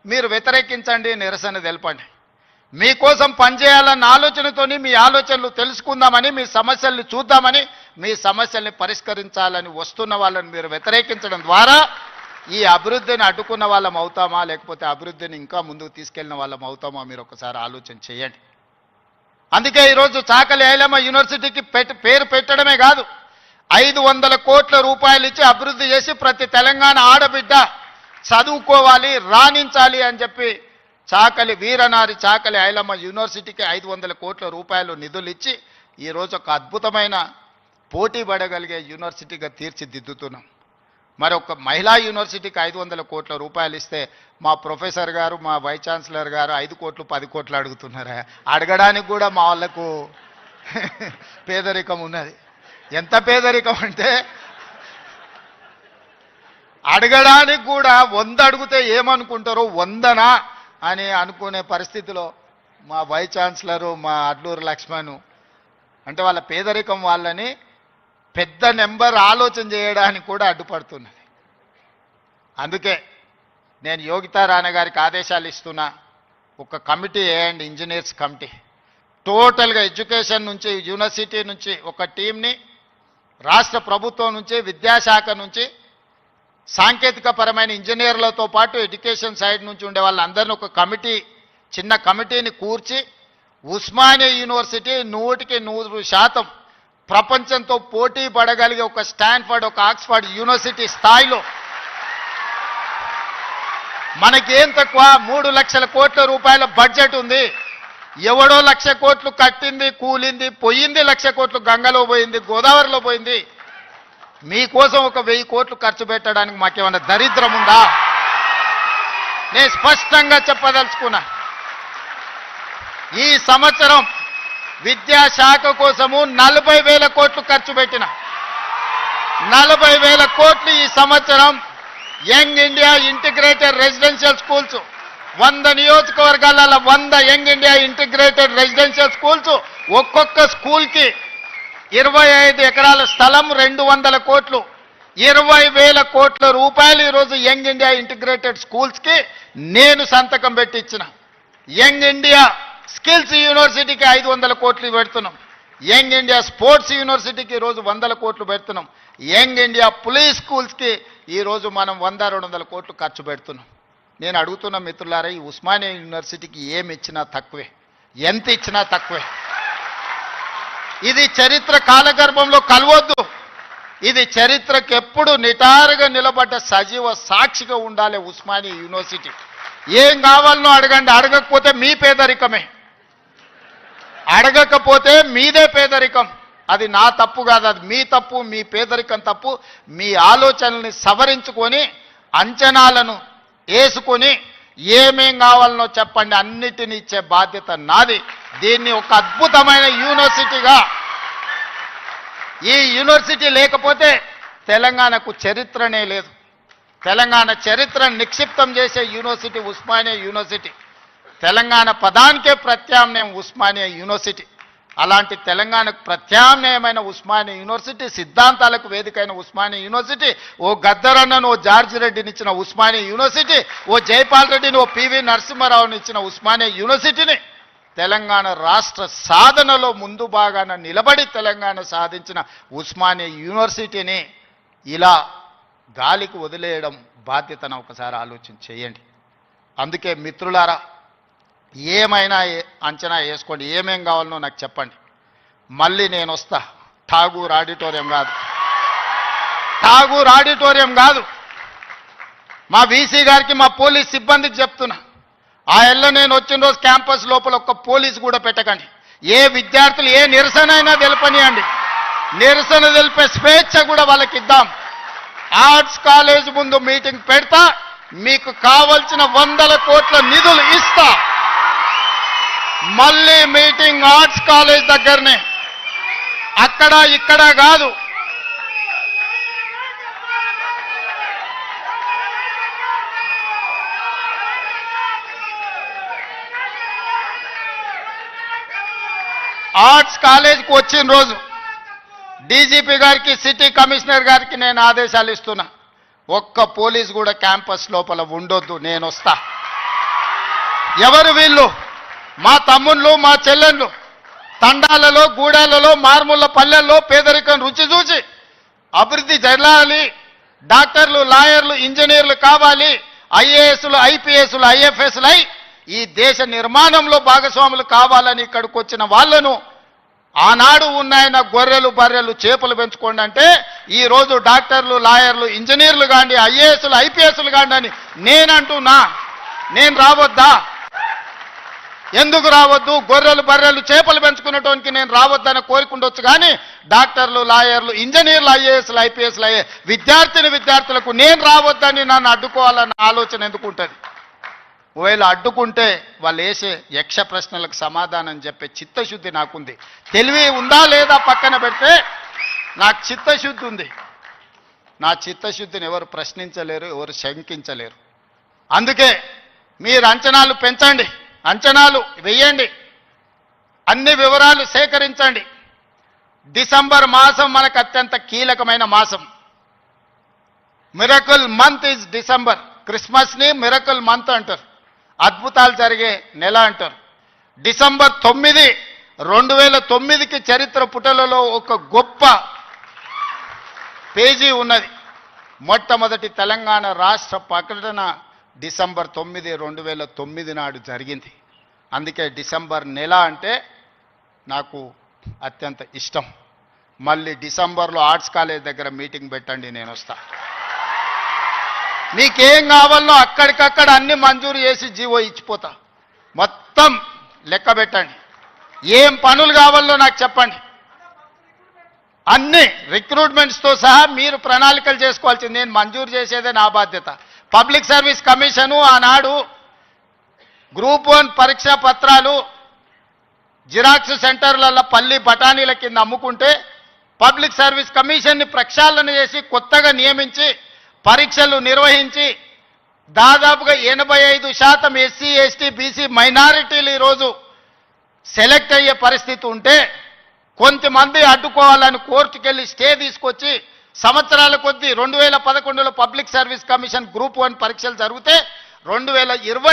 మీరు వ్యతిరేకించండి, నిరసన తెలపండి. మీకోసం పనిచేయాలన్న ఆలోచనతోని మీ ఆలోచనలు తెలుసుకుందామని, మీ సమస్యల్ని చూద్దామని, మీ సమస్యల్ని పరిష్కరించాలని వస్తున్న వాళ్ళని మీరు వ్యతిరేకించడం ద్వారా ఈ అభివృద్ధిని అడ్డుకున్న వాళ్ళం అవుతామా, లేకపోతే అభివృద్ధిని ఇంకా ముందుకు తీసుకెళ్లిన వాళ్ళం అవుతామా, మీరు ఒకసారి ఆలోచన చేయండి. అందుకే ఈరోజు చాకలి ఐలమ్మ యూనివర్సిటీకి పేరు పెట్టడమే కాదు, 500 కోట్ల రూపాయలు ఇచ్చి అభివృద్ధి చేసి ప్రతి తెలంగాణ ఆడబిడ్డ చదువుకోవాలి, రాణించాలి అని చెప్పి చాకలి వీరనారి చాకలి ఐలమ్మ యూనివర్సిటీకి 500 కోట్ల రూపాయలు నిధులు ఇచ్చి ఈరోజు ఒక అద్భుతమైన పోటీ పడగలిగే యూనివర్సిటీగా తీర్చిదిద్దుతున్నాం. మరి ఒక మహిళా యూనివర్సిటీకి 500 కోట్ల రూపాయలు ఇస్తే మా ప్రొఫెసర్ గారు, మా వైస్ ఛాన్సలర్ గారు 5 కోట్లు 10 కోట్లు అడుగుతున్నారా? అడగడానికి కూడా మా వాళ్ళకు పేదరికం ఉన్నది. ఎంత పేదరికం అంటే అడగడానికి కూడా 100 అడిగితే ఏమనుకుంటారో 100నా అని అనుకునే పరిస్థితిలో మా వైస్ ఛాన్సలరు, మా అడ్లూరు లక్ష్మణ్ అంటే వాళ్ళ పేదరికం వాళ్ళని పెద్ద నెంబర్ ఆలోచన చేయడానికి కూడా అడ్డుపడుతున్నది. అందుకే నేను యోగితా రాణా గారికి ఆదేశాలు ఇస్తున్నా, ఒక కమిటీ వేయండి, ఇంజనీర్స్ కమిటీ. టోటల్గా ఎడ్యుకేషన్ నుంచి, యూనివర్సిటీ నుంచి ఒక టీంని, రాష్ట్ర ప్రభుత్వం నుంచి, విద్యాశాఖ నుంచి, సాంకేతిక పరమైన ఇంజనీర్లతో పాటు ఎడ్యుకేషన్ సైడ్ నుంచి ఉండే వాళ్ళందరినీ ఒక కమిటీ, చిన్న కమిటీని కూర్చి ఉస్మానియా యూనివర్సిటీ 100% ప్రపంచంతో పోటీ పడగలిగే ఒక స్టాన్ఫర్డ్, ఒక ఆక్స్ఫర్డ్ యూనివర్సిటీ స్థాయిలో మనకేం తక్కువ 3 లక్షల కోట్ల రూపాయల బడ్జెట్ ఉంది. ఎవడో 1,00,000 కోట్లు కట్టింది, కూలింది, పోయింది, 1,00,000 కోట్లు గంగలో పోయింది, గోదావరిలో పోయింది. మీకోసం ఒక 1000 కోట్లు ఖర్చు పెట్టడానికి మాకేమన్నా దరిద్రం ఉందా? నేను స్పష్టంగా చెప్పదలుచుకున్నా, ఈ సంవత్సరం విద్యాశాఖ కోసము 40,000 కోట్లు ఖర్చు పెట్టిన 40,000 కోట్లు ఈ సంవత్సరం young India integrated residential schools 100 నియోజకవర్గాల 100 young India integrated residential schools, ఒక్కొక్క స్కూల్కి 25 ఎకరాల స్థలం, 200 కోట్లు, 20,000 కోట్ల రూపాయలు ఈరోజు యంగ్ ఇండియా ఇంటిగ్రేటెడ్ స్కూల్స్కి నేను సంతకం పెట్టి ఇచ్చిన. యంగ్ ఇండియా స్కిల్స్ యూనివర్సిటీకి 500 కోట్లు పెడుతున్నాం. యంగ్ ఇండియా స్పోర్ట్స్ యూనివర్సిటీకి ఈరోజు 100 కోట్లు పెడుతున్నాం. యంగ్ ఇండియా పోలీస్ స్కూల్స్కి ఈరోజు మనం 100-200 కోట్లు ఖర్చు పెడుతున్నాం. నేను అడుగుతున్న మిత్రులారా, ఈ ఉస్మానియా యూనివర్సిటీకి ఏమి ఇచ్చినా తక్కువే, ఎంత ఇచ్చినా తక్కువే. ఇది చరిత్ర కాలగర్భంలో కలవద్దు. ఇది చరిత్రకు ఎప్పుడు నిటారుగా నిలబడ్డ సజీవ సాక్షిగా ఉండాలి ఉస్మానియా యూనివర్సిటీ. ఏం కావాలనో అడగండి, అడగకపోతే మీ పేదరికమే, అడగకపోతే మీదే పేదరికం. అది నా తప్పు కాదు, అది మీ తప్పు, మీ పేదరికం తప్పు. మీ ఆలోచనల్ని సవరించుకొని, అంచనాలను వేసుకొని ఏమేం కావాలనో చెప్పండి, అన్నిటిని ఇచ్చే బాధ్యత నాది. దీన్ని ఒక అద్భుతమైన యూనివర్సిటీగా, ఈ యూనివర్సిటీ లేకపోతే తెలంగాణకు చరిత్రనే లేదు. తెలంగాణ చరిత్రను నిక్షిప్తం చేసే యూనివర్సిటీ ఉస్మానియా యూనివర్సిటీ. తెలంగాణ పదానికే ప్రత్యామ్నాయం ఉస్మానియా యూనివర్సిటీ. అలాంటి తెలంగాణకు ప్రత్యామ్నాయమైన ఉస్మానియా యూనివర్సిటీ, సిద్ధాంతాలకు వేదికైన ఉస్మానియా యూనివర్సిటీ, ఓ గద్దరన్నను, ఓ జార్జి రెడ్డిని ఇచ్చిన ఉస్మానియా యూనివర్సిటీ, ఓ జైపాల్ రెడ్డిని, ఓ పివి నరసింహారావుని ఇచ్చిన ఉస్మానియా యూనివర్సిటీని తెలంగాణ రాష్ట్ర సాధనలో ముందు భాగాన నిలబడి తెలంగాణ సాధించిన ఉస్మానియా యూనివర్సిటీని ఇలా గాలికి వదిలేయడం బాధ్యతను ఒకసారి ఆలోచన చేయండి. అందుకే మిత్రులారా, ఏమైనా అంచనా వేసుకోండి, ఏమేం కావాలనో నాకు చెప్పండి. మళ్ళీ నేను వస్తా. ఠాగూర్ ఆడిటోరియం కాదు, ఠాగూర్ ఆడిటోరియం కాదు. మా వీసీ గారికి, మా పోలీస్ సిబ్బందికి చెప్తున్నా, ఆ ఎల్ల నేను వచ్చిన రోజు క్యాంపస్ లోపల ఒక్క పోలీసు కూడా పెట్టకండి. ఏ విద్యార్థులు ఏ నిరసన అయినా తెలపనియండి, నిరసన తెలిపే స్వేచ్ఛ కూడా వాళ్ళకి ఇద్దాం. ఆర్ట్స్ కాలేజ్ ముందు మీటింగ్ పెడతా, మీకు కావలసిన 100 కోట్ల నిధులు ఇస్తా. మళ్ళీ మీటింగ్ ఆర్ట్స్ కాలేజ్ దగ్గరనే, అక్కడ ఇక్కడ కాదు. ఆర్ట్స్ కాలేజ్కి వచ్చిన రోజు డీజీపీ గారికి, సిటీ కమిషనర్ గారికి నేను ఆదేశాలు ఇస్తున్నా, ఒక్క పోలీస్ కూడా క్యాంపస్ లోపల ఉండొద్దు, నేను వస్తా. ఎవరు వీళ్ళు? మా తమ్ముళ్ళు, మా చెల్లెళ్ళు తండాలలో, గూడాలలో, మారుమూల పల్లెల్లో పేదరికం రుచి చూసి అభివృద్ధి జరగాలి, డాక్టర్లు, లాయర్లు, ఇంజనీర్లు కావాలి, ఐఏఎస్లు, ఐపీఎస్లు, ఐఎఫ్ఎస్లు అయి ఈ దేశ నిర్మాణంలో భాగస్వాములు కావాలని ఇక్కడికి వచ్చిన వాళ్ళను ఆనాడు ఉన్నాయన గొర్రెలు, బర్రెలు, చేపలు పెంచుకోండి అంటే ఈరోజు డాక్టర్లు, లాయర్లు, ఇంజనీర్లు కాండి, ఐఏఎస్లు, ఐపీఎస్లు కాండి అని నేనంటున్నా. నేను రావద్దా? ఎందుకు రావద్దు? గొర్రెలు, బర్రెలు, చేపలు పెంచుకునేటోనికి నేను రావద్దని కోరుకుండొచ్చు, కానీ డాక్టర్లు, లాయర్లు, ఇంజనీర్లు, ఐఏఎస్లు, ఐపీఎస్లు అయ్యే విద్యార్థులకు నేను రావద్దని నన్ను అడ్డుకోవాలన్న ఆలోచన ఎందుకు ఉంటుంది? ఒకవేళ అడ్డుకుంటే వాళ్ళు వేసే యక్ష ప్రశ్నలకు సమాధానం చెప్పే చిత్తశుద్ధి నాకుంది. తెలివి ఉందా లేదా పక్కన పెడితే నాకు చిత్తశుద్ధి ఉంది. నా చిత్తశుద్ధిని ఎవరు ప్రశ్నించలేరు, ఎవరు శంకించలేరు. అందుకే మీరు అంచనాలు పెంచండి, అంచనాలు వేయండి, అన్ని వివరాలు సేకరించండి. డిసెంబర్ మాసం మనకు అత్యంత కీలకమైన మాసం. Miracle month is December. క్రిస్మస్ని మిరకల్ మంత్ అంటారు, అద్భుతాలు జరిగే నెల అంటారు. డిసెంబర్ 9, 2009కి చరిత్ర పుటలలో ఒక గొప్ప పేజీ ఉన్నది. మొట్టమొదటి తెలంగాణ రాష్ట్ర ప్రకటన డిసెంబర్ 9, 2009 నాడు జరిగింది. అందుకే డిసెంబర్ నెల అంటే నాకు అత్యంత ఇష్టం. మళ్ళీ డిసెంబర్లో ఆర్ట్స్ కాలేజ్ దగ్గర మీటింగ్ పెట్టండి, నేను వస్తా. మీకేం కావాలనో అక్కడికక్కడ అన్ని మంజూరు చేసి జీవో ఇచ్చిపోతా. మొత్తం లెక్క పెట్టండి, ఏం పనులు కావాలో నాకు చెప్పండి. అన్ని రిక్రూట్మెంట్స్తో సహా మీరు ప్రణాళికలు చేసుకోవాల్సింది. నేను మంజూరు చేసేదే నా బాధ్యత. పబ్లిక్ సర్వీస్ కమిషను ఆనాడు గ్రూప్ 1 పరీక్షా పత్రాలు జిరాక్స్ సెంటర్లలో పల్లి బఠానీల కింద అమ్ముకుంటే పబ్లిక్ సర్వీస్ కమిషన్ని ప్రక్షాళన చేసి కొత్తగా నియమించి పరీక్షలు నిర్వహించి దాదాపుగా 85% ఎస్సీ, ఎస్టీ, బీసీ మైనారిటీలు ఈరోజు సెలెక్ట్ అయ్యే పరిస్థితి ఉంటే కొంతమంది అడ్డుకోవాలని కోర్టుకెళ్ళి స్టే తీసుకొచ్చి సంవత్సరాల కొద్దీ 2011లో పబ్లిక్ సర్వీస్ కమిషన్ గ్రూప్ 1 పరీక్షలు జరిగితే 2020